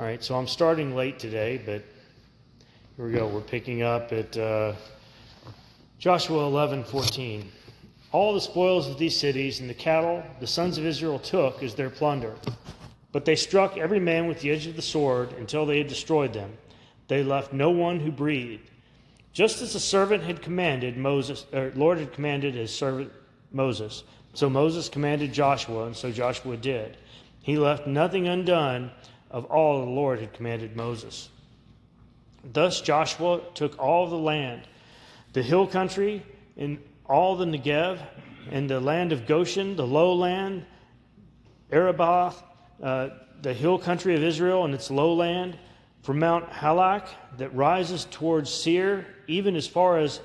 All right, so I'm starting late today, but here we go. We're picking up at Joshua 11:14. All the spoils of these cities and the cattle the sons of Israel took as their plunder. But they struck every man with the edge of the sword until they had destroyed them. They left no one who breathed. Just as the servant had commanded Moses, or Lord had commanded his servant Moses. So Moses commanded Joshua, and so Joshua did. He left nothing undone of all the Lord had commanded Moses. Thus Joshua took all the land, the hill country, and all the Negev, and the land of Goshen, the lowland, Arabah, the hill country of Israel and its lowland, from Mount Halak that rises towards Seir, even as far as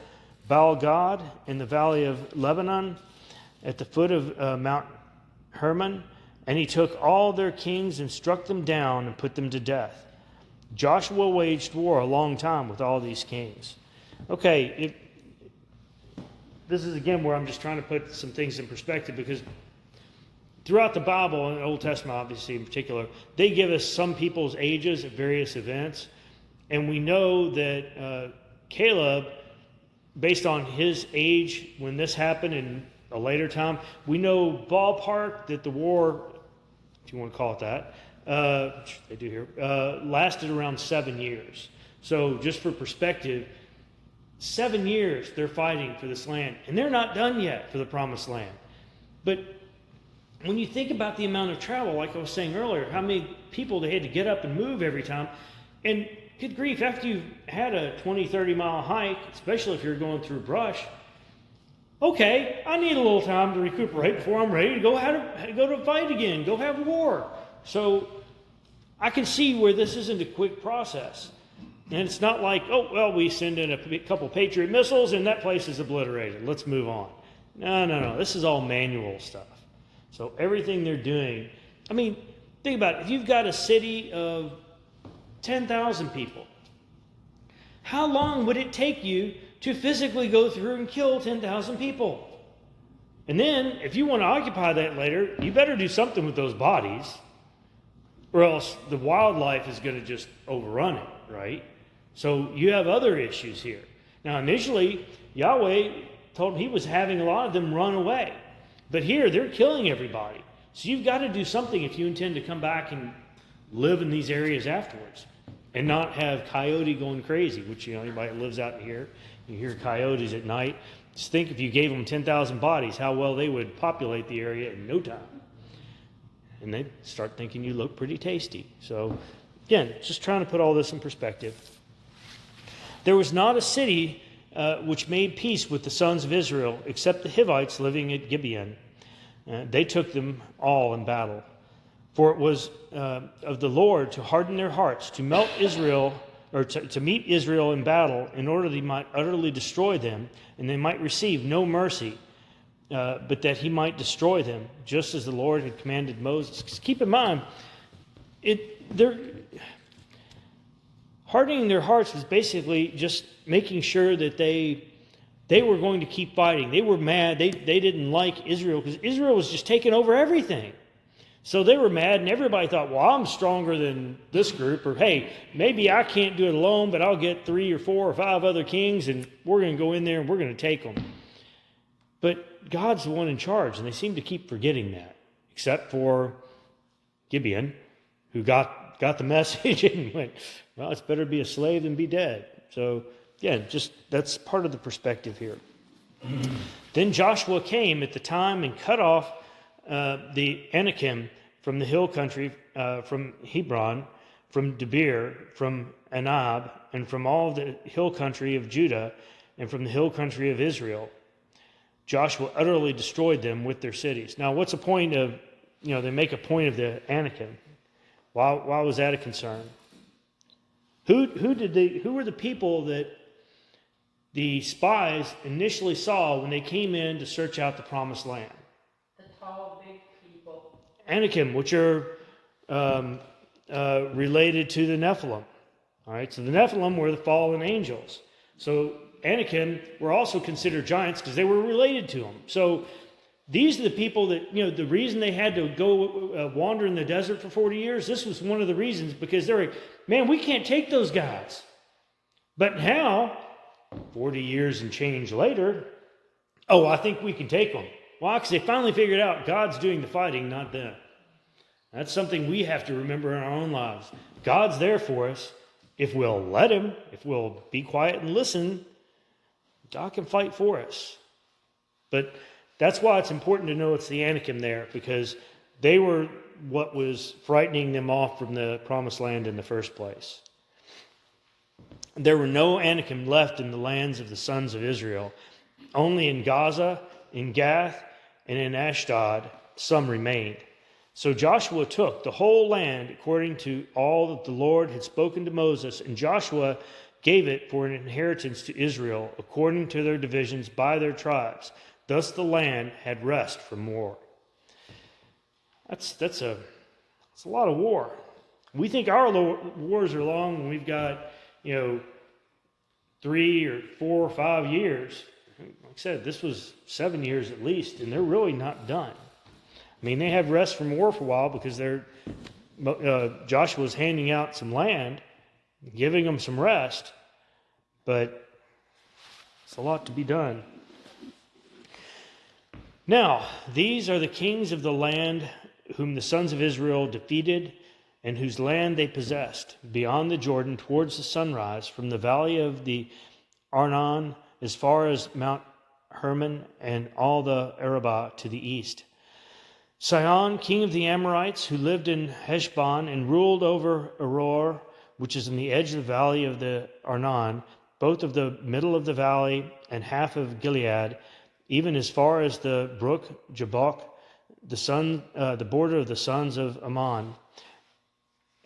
Baal-Gad in the valley of Lebanon, at the foot of Mount Hermon. And he took all their kings and struck them down and put them to death. Joshua waged war a long time with all these kings. Okay, this is again where I'm just trying to put some things in perspective, because throughout the Bible, and the Old Testament obviously in particular, they give us some people's ages at various events. And we know that Caleb, based on his age when this happened in a later time, we know ballpark that the war, if you want to call it that, which they do here, lasted around 7 years. So just for perspective, 7 years they're fighting for this land, and they're not done yet for the promised land. But when you think about the amount of travel, like I was saying earlier, how many people they had to get up and move every time, and good grief, after you've had a 20, 30-mile hike, especially if you're going through brush, okay, I need a little time to recuperate before I'm ready to go to fight again, go have war. So I can see where this isn't a quick process. And it's not like, oh, well, we send in a couple Patriot missiles and that place is obliterated. Let's move on. No. This is all manual stuff. So everything they're doing, I mean, think about it. If you've got a city of 10,000 people, how long would it take you to physically go through and kill 10,000 people? And then, if you want to occupy that later, you better do something with those bodies, or else the wildlife is going to just overrun it, right? So you have other issues here. Now, initially, Yahweh told him he was having a lot of them run away. But here, they're killing everybody. So you've got to do something if you intend to come back and live in these areas afterwards and not have coyote going crazy, which, anybody that lives out here, you hear coyotes at night. Just think if you gave them 10,000 bodies, how well they would populate the area in no time. And they'd start thinking you look pretty tasty. So, again, just trying to put all this in perspective. There was not a city which made peace with the sons of Israel, except the Hivites living at Gibeon. They took them all in battle. For it was of the Lord to harden their hearts, to melt Israel, or to meet Israel in battle, in order that he might utterly destroy them, and they might receive no mercy, but that he might destroy them, just as the Lord had commanded Moses. Because keep in mind, they're hardening their hearts was basically just making sure that they were going to keep fighting. They were mad. They didn't like Israel because Israel was just taking over everything. So they were mad, and everybody thought, well, I'm stronger than this group, or hey, maybe I can't do it alone, but I'll get 3 or 4 or 5 other kings, and we're going to go in there and we're going to take them. But God's the one in charge, and they seem to keep forgetting that, except for Gibeon, who got the message and went, well, it's better to be a slave than be dead. So, yeah, just that's part of the perspective here. Then Joshua came at the time and cut off the Anakim from the hill country, from Hebron, from Debir, from Anab, and from all the hill country of Judah, and from the hill country of Israel. Joshua utterly destroyed them with their cities. Now, what's the point of, they make a point of the Anakim. Why was that a concern? Who were the people that the spies initially saw when they came in to search out the promised land? The tall, big people. Anakim, which are related to the Nephilim. All right, so the Nephilim were the fallen angels. So Anakim were also considered giants because they were related to them. So These are the people that, the reason they had to go wander in the desert for 40 years, this was one of the reasons, because they're like, man, we can't take those guys. But now, 40 years and change later, oh, I think we can take them. Why? Because they finally figured out God's doing the fighting, not them. That's something we have to remember in our own lives. God's there for us. If we'll let him, if we'll be quiet and listen, God can fight for us. But that's why it's important to know it's the Anakim there, because they were what was frightening them off from the promised land in the first place. There were no Anakim left in the lands of the sons of Israel. Only in Gaza, in Gath, and in Ashdod, some remained. So Joshua took the whole land according to all that the Lord had spoken to Moses, and Joshua gave it for an inheritance to Israel according to their divisions by their tribes. Thus the land had rest from war. That's a lot of war. We think our wars are long when we've got 3 or 4 or 5 years. Like I said, this was 7 years at least, and they're really not done. I mean, they had rest from war for a while because Joshua's handing out some land, giving them some rest, but it's a lot to be done. Now, these are the kings of the land whom the sons of Israel defeated and whose land they possessed, beyond the Jordan towards the sunrise, from the valley of the Arnon as far as Mount Hermon and all the Arabah to the east. Sihon, king of the Amorites, who lived in Heshbon and ruled over Aroer, which is in the edge of the valley of the Arnon, both of the middle of the valley and half of Gilead, even as far as the brook Jabbok, the border of the sons of Ammon,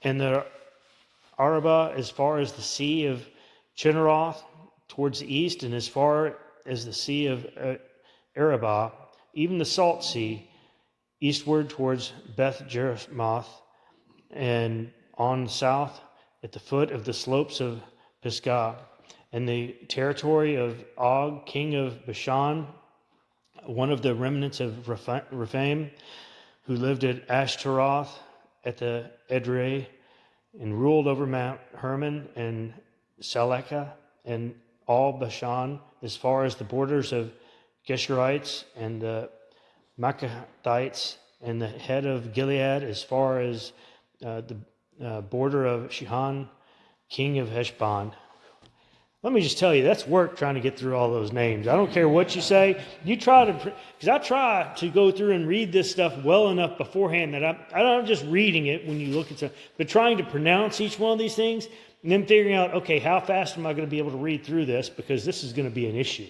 and the Arabah as far as the sea of Chinneroth towards the east, and as far as the sea of Arabah, even the salt sea, eastward towards Beth Jeremoth, and on south at the foot of the slopes of Pisgah, and the territory of Og, king of Bashan, one of the remnants of Rephaim, who lived at Ashtaroth at the Edrei, and ruled over Mount Hermon and Salekah, and all Bashan, as far as the borders of Geshurites and the Maccathites, and the head of Gilead, as far as the border of Shihon, king of Heshbon. Let me just tell you, that's work trying to get through all those names. I don't care what you say. You try to, because I try to go through and read this stuff well enough beforehand that I'm not just reading it when you look at stuff, but trying to pronounce each one of these things, and then figuring out, okay, how fast am I going to be able to read through this, because this is going to be an issue.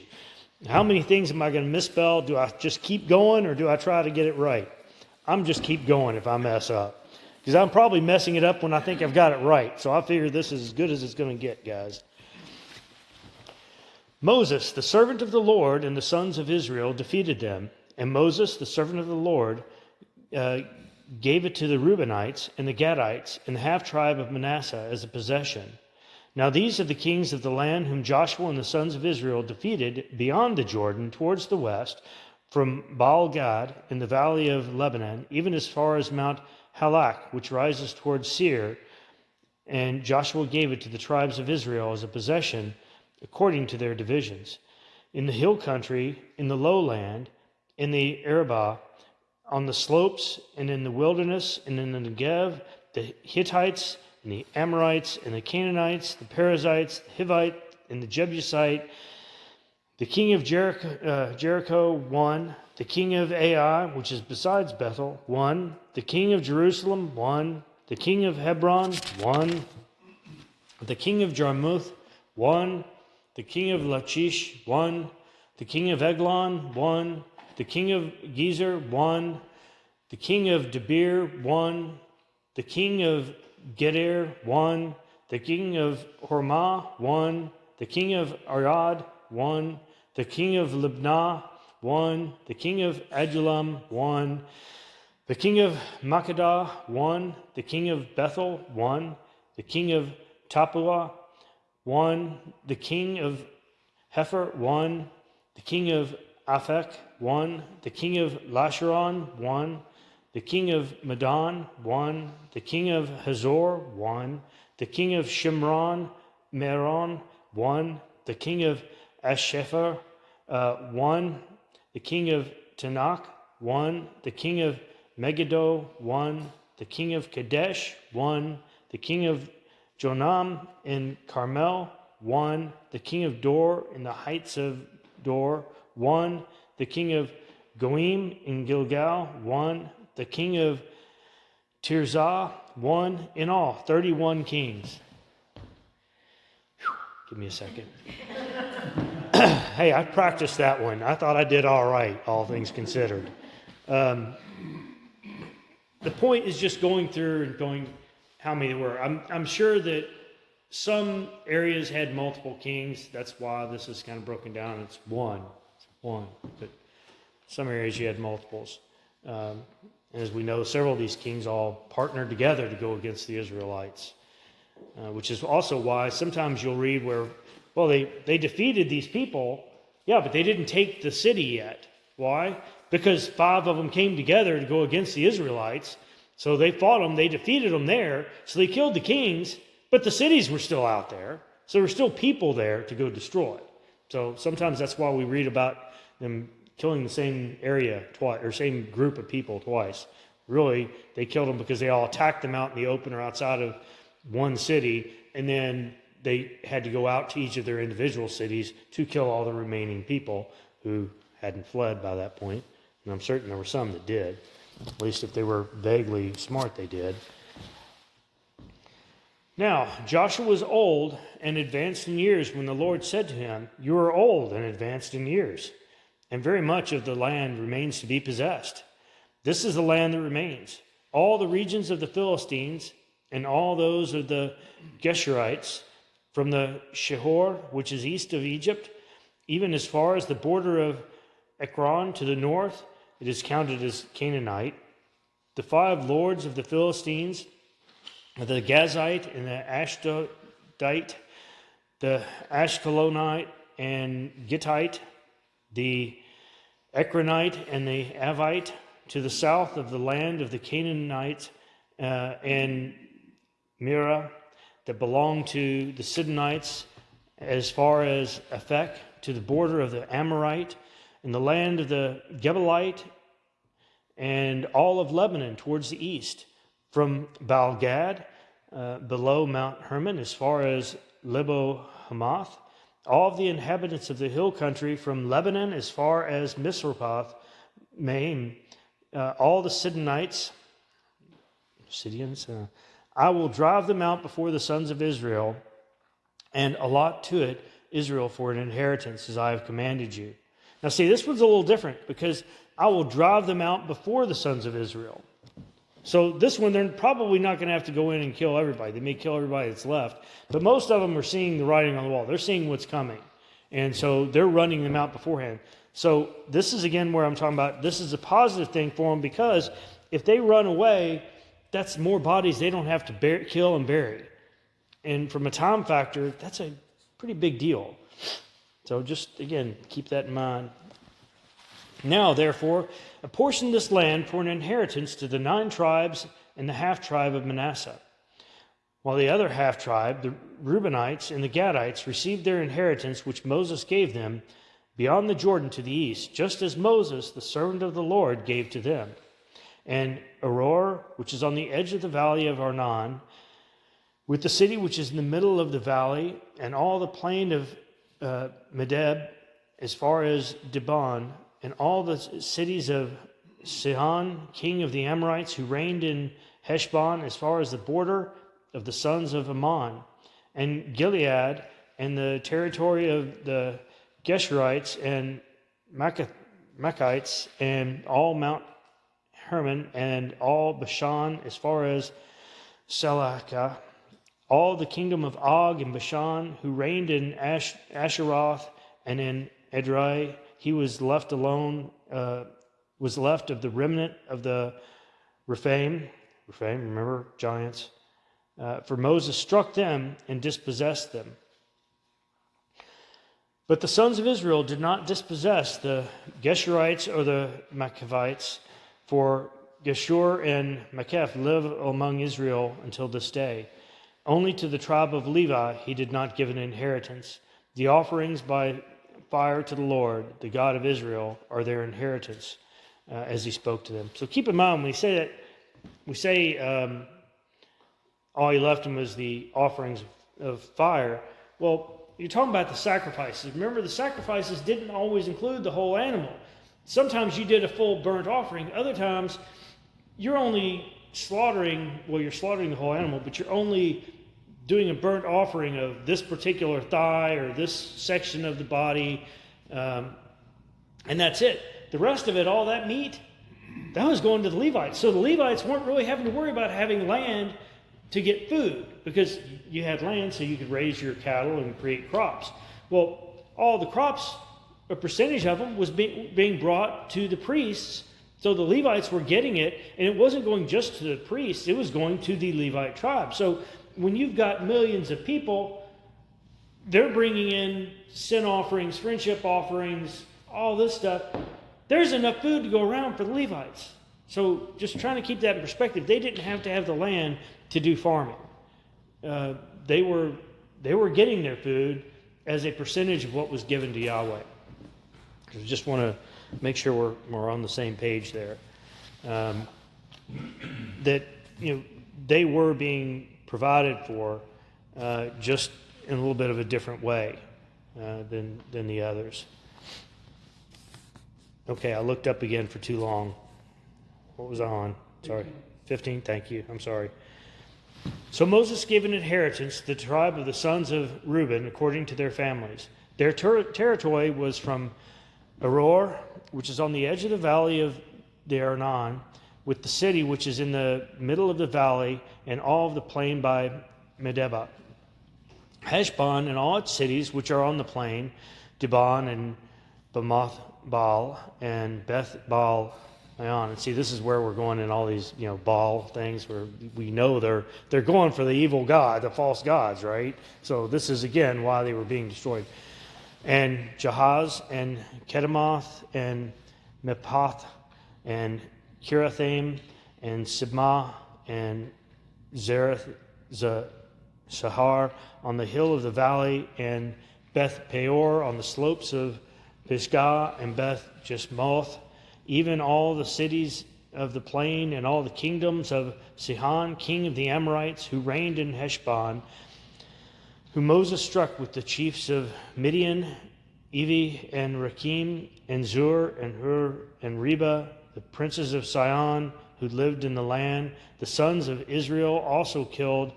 How many things am I going to misspell? Do I just keep going, or do I try to get it right? I'm just keep going if I mess up, because I'm probably messing it up when I think I've got it right. So I figure this is as good as it's going to get, guys. Moses, the servant of the Lord, and the sons of Israel defeated them. And Moses, the servant of the Lord, gave it to the Reubenites and the Gadites and the half-tribe of Manasseh as a possession. Now these are the kings of the land whom Joshua and the sons of Israel defeated beyond the Jordan towards the west, from Baal-Gad in the valley of Lebanon, even as far as Mount Halak, which rises towards Seir. And Joshua gave it to the tribes of Israel as a possession, according to their divisions, in the hill country, in the lowland, in the Arabah, on the slopes, and in the wilderness, and in the Negev, the Hittites, and the Amorites, and the Canaanites, the Perizzites, the Hivite, and the Jebusite, the king of Jericho, 1, the king of Ai, which is besides Bethel, 1, the king of Jerusalem, 1, the king of Hebron, 1, the king of Jarmuth, 1, the king of Lachish, 1, the king of Eglon, 1, the king of Gezer, 1, the king of Debir, 1, the king of Geder, 1, the king of Hormah, 1, the king of Arad, 1, the king of Libnah, 1, the king of Adullam, 1, the king of Makkedah, 1, the king of Bethel, 1, the king of Tappuah, 1, the king of Hepher, 1, the king of Aphek, 1. The king of Lasharon, 1. The king of Madon, 1. The king of Hazor, 1. The king of Shimron, Meron, 1. The king of Ashepher, 1. The king of Tanakh, 1. The king of Megiddo, 1. The king of Kadesh, 1. The king of Jonam in Carmel, 1. The king of Dor in the heights of Dor, 1. The king of Goim in Gilgal, 1. The king of Tirzah, 1. In all, 31 kings. Whew, give me a second. Hey, I practiced that one. I thought I did all right, all things considered. The point is just going through and going how many there were. I'm sure that some areas had multiple kings. That's why this is kind of broken down. It's one. But some areas you had multiples. As we know, several of these kings all partnered together to go against the Israelites, which is also why sometimes you'll read where, well, they defeated these people, yeah, but they didn't take the city yet. Why? Because 5 of them came together to go against the Israelites. So they fought them, they defeated them there, so they killed the kings, but the cities were still out there. So there were still people there to go destroy. So sometimes that's why we read about them killing the same area twice, or same group of people twice. Really, they killed them because they all attacked them out in the open or outside of one city, and then they had to go out to each of their individual cities to kill all the remaining people who hadn't fled by that point. And I'm certain there were some that did. At least if they were vaguely smart, they did. Now, Joshua was old and advanced in years when the Lord said to him, "You are old and advanced in years, and very much of the land remains to be possessed. This is the land that remains, all the regions of the Philistines and all those of the Geshurites, from the Shihor, which is east of Egypt, even as far as the border of Ekron to the north, it is counted as Canaanite. The 5 lords of the Philistines, the Gazite and the Ashdodite, the Ashkelonite and Gittite, the Ekronite and the Avite, to the south of the land of the Canaanites and Mira, that belonged to the Sidonites, as far as Aphek, to the border of the Amorite, and the land of the Gebelite, and all of Lebanon towards the east, from Baal-Gad, below Mount Hermon, as far as Lebo Hamath, all of the inhabitants of the hill country, from Lebanon as far as Misrapoth, Maim, all the Sidonites, I will drive them out before the sons of Israel, and allot to it Israel for an inheritance, as I have commanded you. Now see, this one's a little different, because I will drive them out before the sons of Israel. So this one, they're probably not going to have to go in and kill everybody. They may kill everybody that's left. But most of them are seeing the writing on the wall. They're seeing what's coming. And so they're running them out beforehand. So this is, again, where I'm talking about, this is a positive thing for them, because if they run away, that's more bodies they don't have to kill and bury. And from a time factor, that's a pretty big deal. So just, again, keep that in mind. Now, therefore, apportion this land for an inheritance to the 9 tribes and the half-tribe of Manasseh, while the other half-tribe, the Reubenites and the Gadites, received their inheritance which Moses gave them beyond the Jordan to the east, just as Moses, the servant of the Lord, gave to them. And Aroer, which is on the edge of the valley of Arnon, with the city which is in the middle of the valley, and all the plain of Medeb, as far as Dibon, and all the cities of Sihon, king of the Amorites, who reigned in Heshbon, as far as the border of the sons of Ammon, and Gilead, and the territory of the Geshurites and Machites, and all Mount Hermon, and all Bashan, as far as Selakah, all the kingdom of Og and Bashan, who reigned in Asheroth and in Edrei. He was left alone, was left of the remnant of the Rephaim, remember, giants, for Moses struck them and dispossessed them. But the sons of Israel did not dispossess the Geshurites or the Machavites, for Geshur and Macheth live among Israel until this day. Only to the tribe of Levi he did not give an inheritance. The offerings by fire to the Lord, the God of Israel, are their inheritance, as he spoke to them. So keep in mind, when we say all he left them was the offerings of fire. Well, you're talking about the sacrifices. Remember, the sacrifices didn't always include the whole animal. Sometimes you did a full burnt offering. Other times, you're only you're slaughtering the whole animal, but you're only doing a burnt offering of this particular thigh or this section of the body, and that's it. The rest of it, all that meat, that was going to the Levites. So the Levites weren't really having to worry about having land to get food, because you had land so you could raise your cattle and create crops. Well, all the crops, a percentage of them was being brought to the priests, so the Levites were getting it, and it wasn't going just to the priests, it was going to the Levite tribe. So when you've got millions of people, they're bringing in sin offerings, friendship offerings, all this stuff. There's enough food to go around for the Levites. So just trying to keep that in perspective, they didn't have to have the land to do farming. They were getting their food as a percentage of what was given to Yahweh. I just want to make sure we're on the same page there. That they were being provided for, just in a little bit of a different way than the others. Okay, I looked up again for too long. What was I on? Sorry. 15? Thank you. I'm sorry. So Moses gave an inheritance to the tribe of the sons of Reuben according to their families. Their territory was from Aroer, which is on the edge of the valley of the Arnon, with the city which is in the middle of the valley, and all of the plain by Medeba. Heshbon and all its cities which are on the plain, Dibon and Bamoth Baal and Beth Baal Maon. And see, this is where we're going in all these, Baal things where we know they're going for the evil god, the false gods, right? So this is again why they were being destroyed. And Jahaz and Kedemoth and Mepath and Kirathaim and Sibmah and Zereth Shahar on the hill of the valley, and Beth Peor on the slopes of Pisgah, and Beth Jesmoth, even all the cities of the plain, and all the kingdoms of Sihon, king of the Amorites, who reigned in Heshbon, who Moses struck with the chiefs of Midian, Evi and Rakim, and Zur, and Hur, and Reba, the princes of Sion, who lived in the land. The sons of Israel also killed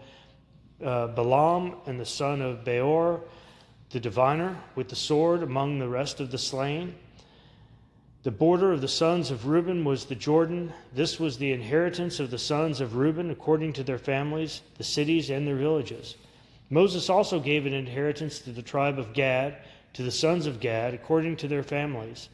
Balaam and the son of Beor, the diviner, with the sword among the rest of the slain. The border of the sons of Reuben was the Jordan. This was the inheritance of the sons of Reuben according to their families, the cities and their villages. Moses also gave an inheritance to the tribe of Gad, to the sons of Gad, according to their families.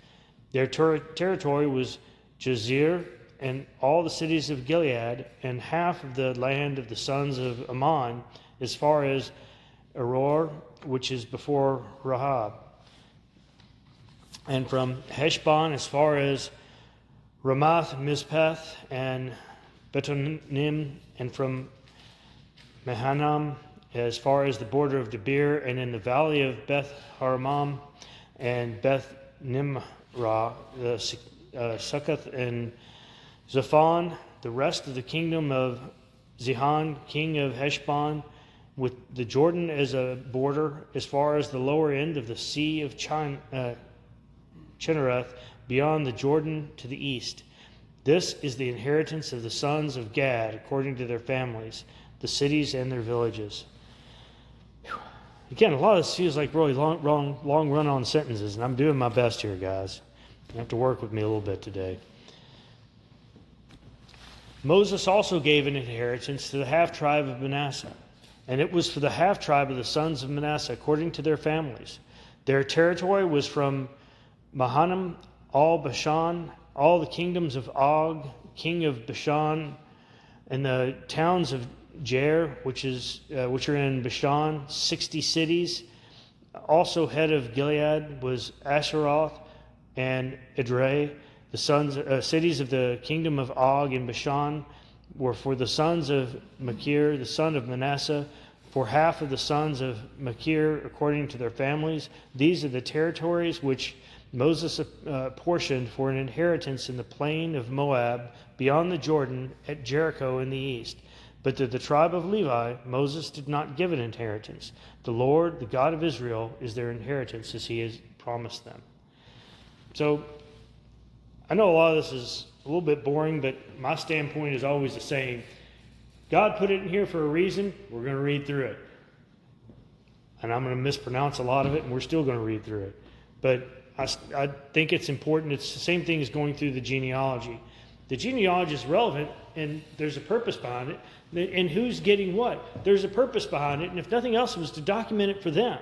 Their territory was Jazer and all the cities of Gilead, and half of the land of the sons of Ammon, as far as Aroer, which is before Rahab, and from Heshbon as far as Ramath Mizpeth and Betonim, and from Mehanam as far as the border of Debir, and in the valley of Beth Haramam and Beth Nimrah, the Succoth and Zaphon, the rest of the kingdom of Zihon, king of Heshbon, with the Jordan as a border, as far as the lower end of the sea of Chinnereth, beyond the Jordan to the east. This is the inheritance of the sons of Gad, according to their families, the cities and their villages. Again, a lot of this feels like really long run-on sentences, and I'm doing my best here, guys. You have to work with me a little bit today. Moses also gave an inheritance to the half-tribe of Manasseh, and it was for the half-tribe of the sons of Manasseh, according to their families. Their territory was from Mahanaim, all Bashan, all the kingdoms of Og, king of Bashan, and the towns of Jair, which are in Bashan, 60 cities, Also head of Gilead was Asheroth and Edrei. The cities of the kingdom of Og and Bashan were for the sons of Machir, the son of Manasseh, for half of the sons of Machir according to their families. These are the territories which Moses portioned for an inheritance in the plain of Moab, beyond the Jordan, at Jericho in the east. But to the tribe of Levi, Moses did not give an inheritance. The Lord, the God of Israel, is their inheritance, as he has promised them. So, I know a lot of this is a little bit boring, but my standpoint is always the same. God put it in here for a reason. We're going to read through it. And I'm going to mispronounce a lot of it, and we're still going to read through it. But I think it's important. It's the same thing as going through the genealogy. The genealogy is relevant, and there's a purpose behind it. And who's getting what? There's a purpose behind it, and if nothing else, it was to document it for them.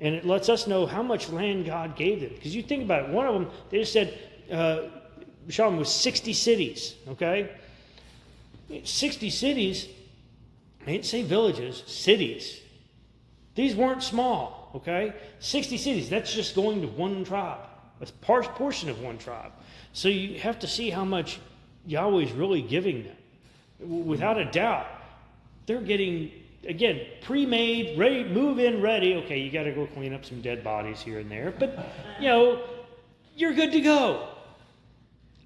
And it lets us know how much land God gave them. Because you think about it, one of them, they just said, Bashan was 60 cities, okay? 60 cities, they didn't say villages, cities. These weren't small, okay? 60 cities, that's just going to one tribe. That's a portion of one tribe. So you have to see how much Yahweh is really giving them. Without a doubt, they're getting, again, pre-made, ready, move in, ready. Okay, you got to go clean up some dead bodies here and there. But, you're good to go.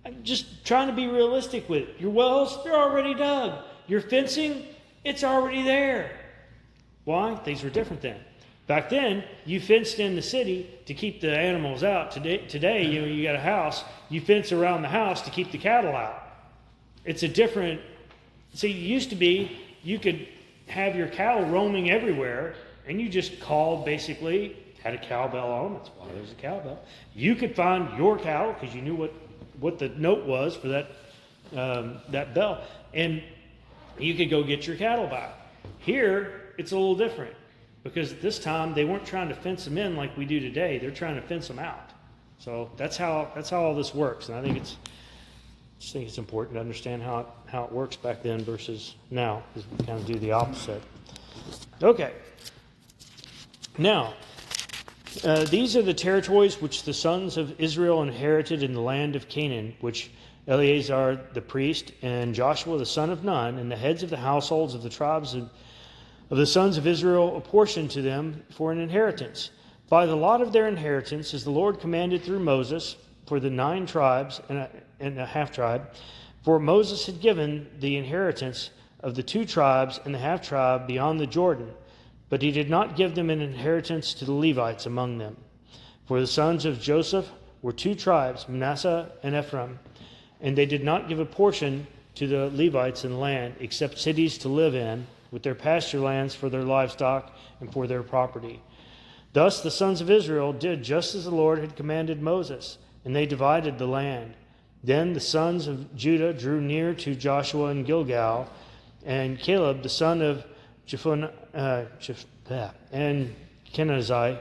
I'm just trying to be realistic with it. Your wells, they're already dug. Your fencing, it's already there. Why? Things were different then. Back then, you fenced in the city to keep the animals out. Today, you got a house, you fence around the house to keep the cattle out. It's a different... See, it used to be you could have your cattle roaming everywhere, and you just called, basically, had a cowbell on. That's why there's a cowbell. You could find your cattle because you knew what the note was for that bell, and you could go get your cattle back. Here, it's a little different because at this time they weren't trying to fence them in like we do today. They're trying to fence them out. So that's how all this works, and I just think it's important to understand how it works back then versus now, because we kind of do the opposite. Okay. Now, these are the territories which the sons of Israel inherited in the land of Canaan, which Eleazar the priest and Joshua the son of Nun and the heads of the households of the tribes of the sons of Israel apportioned to them for an inheritance, by the lot of their inheritance, as the Lord commanded through Moses, for the 9 tribes and a half tribe. For Moses had given the inheritance of the 2 tribes and the half tribe beyond the Jordan, but he did not give them an inheritance to the Levites among them. For the sons of Joseph were 2 tribes, Manasseh and Ephraim, and they did not give a portion to the Levites in the land, except cities to live in, with their pasture lands for their livestock and for their property. Thus the sons of Israel did just as the Lord had commanded Moses, and they divided the land. Then the sons of Judah drew near to Joshua in Gilgal, and Caleb, the son of Jephunneh and Kenizzai,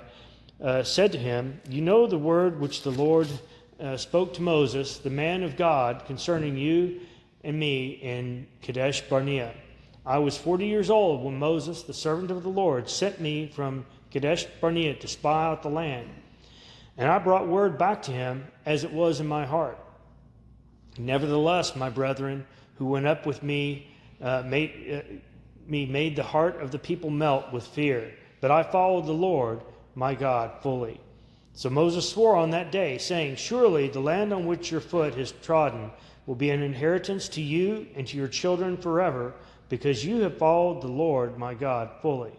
said to him, "You know the word which the Lord spoke to Moses, the man of God, concerning you and me in Kadesh Barnea. I was 40 years old when Moses, the servant of the Lord, sent me from Kadesh Barnea to spy out the land. And I brought word back to him as it was in my heart. Nevertheless, my brethren, who went up with me, made the heart of the people melt with fear. But I followed the Lord, my God, fully. So Moses swore on that day, saying, Surely the land on which your foot has trodden will be an inheritance to you and to your children forever, because you have followed the Lord, my God, fully.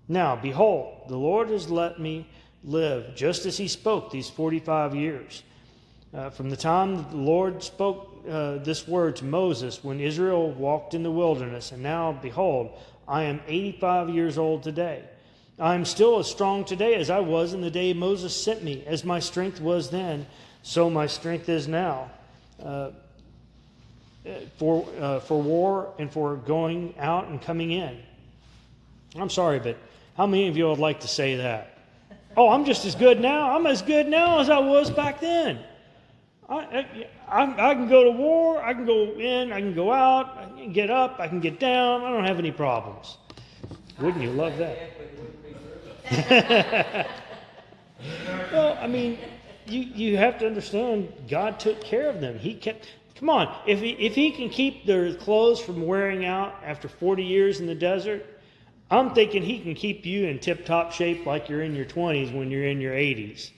Now, behold, the Lord has let me live just as he spoke these 45 years. From the time that the Lord spoke this word to Moses when Israel walked in the wilderness, and now, behold, I am 85 years old today. I am still as strong today as I was in the day Moses sent me. As my strength was then, so my strength is now. For war and for going out and coming in. I'm sorry, but how many of you would like to say that? Oh, I'm just as good now. I'm as good now as I was back then. I can go to war. I can go in. I can go out. I can get up. I can get down. I don't have any problems. Wouldn't you love that? Well, I mean, you have to understand, God took care of them. He kept. Come on, if he can keep their clothes from wearing out after 40 years in the desert, I'm thinking he can keep you in tip-top shape like you're in your 20s when you're in your 80s.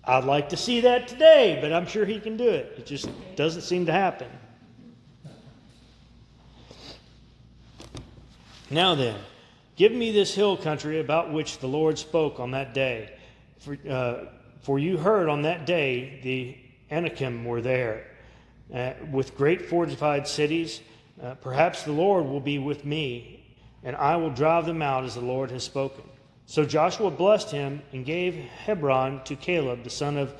I'd like to see that today, but I'm sure he can do it. It just doesn't seem to happen. Now then, give me this hill country about which the Lord spoke on that day. For you heard on that day the Anakim were there, with great fortified cities. Perhaps the Lord will be with me, and I will drive them out as the Lord has spoken. So Joshua blessed him and gave Hebron to Caleb, the son of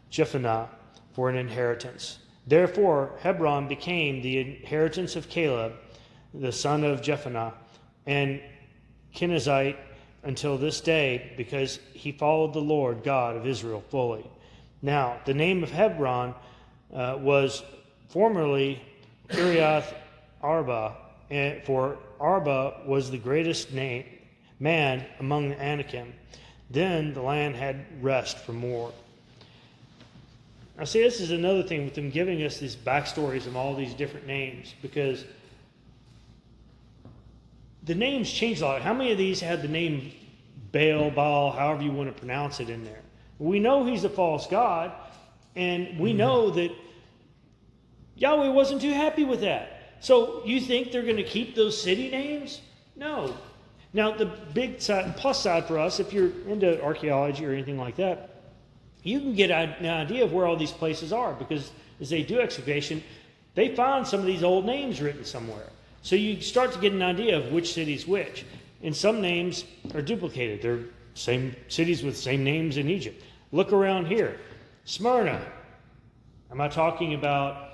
Jephunneh, for an inheritance. Therefore Hebron became the inheritance of Caleb, the son of Jephunneh, and Kenizzite until this day, because he followed the Lord God of Israel fully. Now, the name of Hebron was formerly Kiriath Arba, for Arba was the greatest man among the Anakim. Then the land had rest from war. Now, see, this is another thing with them giving us these backstories of all these different names, because the names changed a lot. How many of these had the name Baal, however you want to pronounce it in there? We know he's a false god, and we know that Yahweh wasn't too happy with that. So you think they're going to keep those city names? No. Now, the big side, plus side for us, if you're into archaeology or anything like that, you can get an idea of where all these places are, because as they do excavation, they find some of these old names written somewhere. So you start to get an idea of which city's which. And some names are duplicated. They're same cities with same names in Egypt. Look around here. Smyrna. Am I talking about,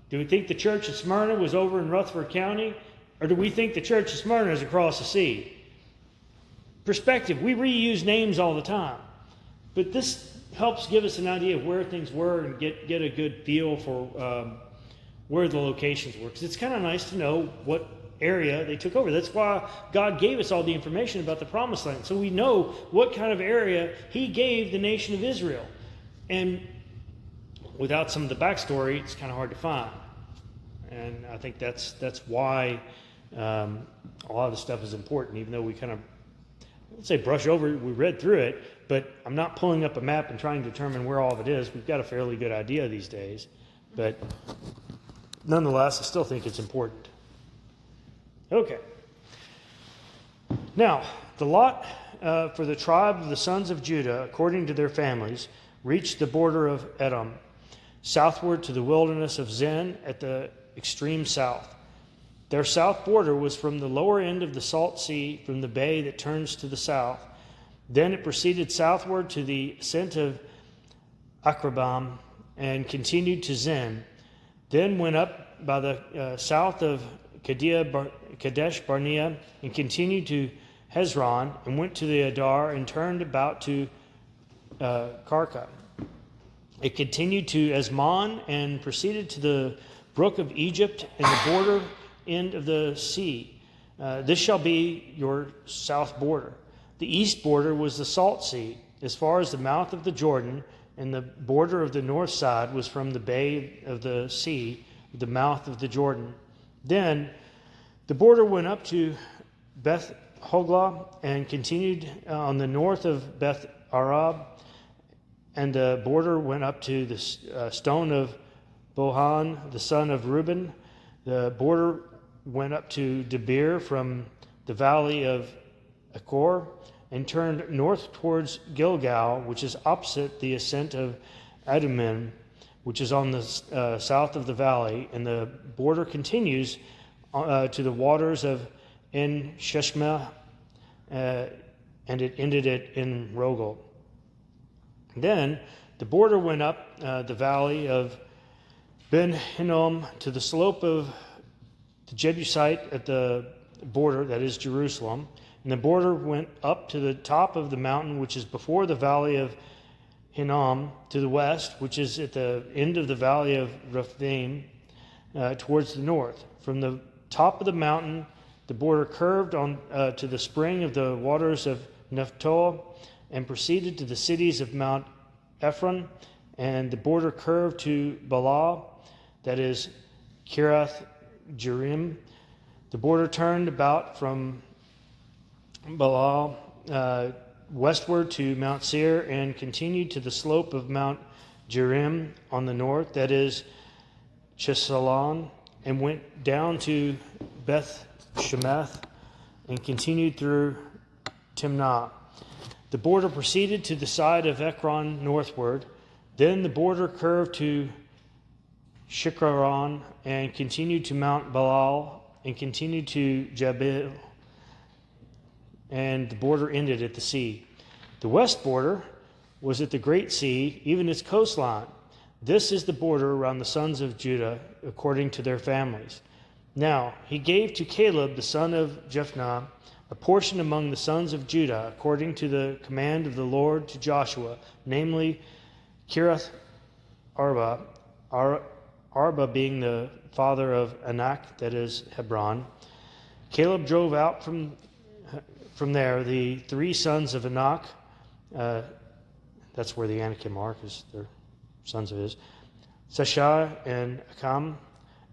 do we think the church of Smyrna was over in Rutherford County? Or do we think the church of Smyrna is across the sea? Perspective. We reuse names all the time. But this helps give us an idea of where things were and get a good feel for where the locations were. Because it's kind of nice to know what area they took over. That's why God gave us all the information about the Promised Land. So we know what kind of area He gave the nation of Israel. And without some of the backstory, it's kind of hard to find. And I think that's why a lot of the stuff is important, even though we kind of, let's say, brush over it, we read through it, but I'm not pulling up a map and trying to determine where all of it is. We've got a fairly good idea these days. But nonetheless, I still think it's important. Okay. Now, the lot for the tribe of the sons of Judah, according to their families, reached the border of Edom, southward to the wilderness of Zin at the extreme south. Their south border was from the lower end of the Salt Sea, from the bay that turns to the south. Then it proceeded southward to the ascent of Akrabam and continued to Zin. Then went up by the south of Kadesh Barnea and continued to Hezron and went to the Adar and turned about to Karka. It continued to Esmon and proceeded to the brook of Egypt and the border end of the sea. This shall be your south border. The east border was the Salt Sea, as far as the mouth of the Jordan, and the border of the north side was from the bay of the sea, the mouth of the Jordan. Then the border went up to Beth Hoglah and continued on the north of Beth Arab, and the border went up to the stone of Bohan, the son of Reuben. The border went up to Debir from the valley of Achor, and turned north towards Gilgal, which is opposite the ascent of Adumim, which is on the south of the valley, and the border continues to the waters of En Sheshmah, and it ended at En Rogel. Then the border went up the valley of Ben Hinnom to the slope of the Jebusite at the border, that is Jerusalem. And the border went up to the top of the mountain, which is before the valley of Hinnom, to the west, which is at the end of the valley of Rephaim, towards the north. From the top of the mountain, the border curved on to the spring of the waters of Nephtoah, and proceeded to the cities of Mount Ephron, and the border curved to Baalah, that is Kiriath Jearim. The border turned about from Baalah westward to Mount Seir, and continued to the slope of Mount Jearim on the north, that is Chesalon, and went down to Beth Shemeth, and continued through Timnah. The border proceeded to the side of Ekron northward. Then the border curved to Shikharon, and continued to Mount Balal, and continued to Jabal, and the border ended at the sea. The west border was at the great sea, even its coastline. This is the border around the sons of Judah, according to their families. Now he gave to Caleb the son of Jephunneh a portion among the sons of Judah, according to the command of the Lord to Joshua, namely Kiriath Arba, Arba being the father of Anak, that is Hebron. Caleb drove out from there the three sons of Anak. That's where the Anakim are, because they're sons of his. Seshai and Acham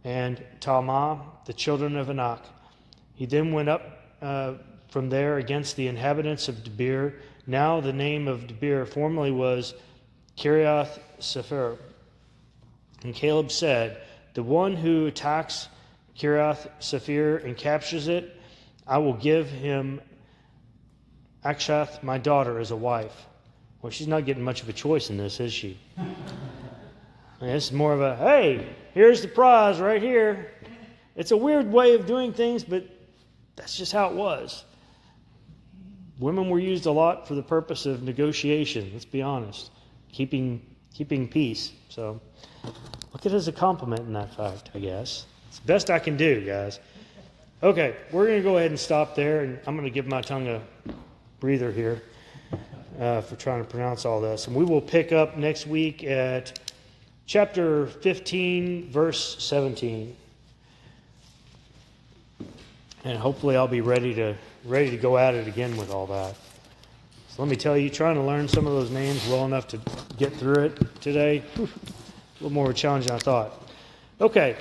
and Talmah, the children of Anak. He then went up from there against the inhabitants of Debir. Now the name of Debir formerly was Kiriath Sepher. And Caleb said, the one who attacks Kiriath Sepher and captures it, I will give him Akshath, my daughter, as a wife. Well, she's not getting much of a choice in this, is she? This is more of a, hey, here's the prize right here. It's a weird way of doing things, but that's just how it was. Women were used a lot for the purpose of negotiation, let's be honest. Keeping peace. So look at it as a compliment in that fact, I guess. It's the best I can do, guys. Okay, we're going to go ahead and stop there, and I'm going to give my tongue a breather here for trying to pronounce all this. And we will pick up next week at chapter 15, verse 17. And hopefully I'll be ready to go at it again with all that. So let me tell you, trying to learn some of those names well enough to get through it today, a little more challenging than I thought. Okay.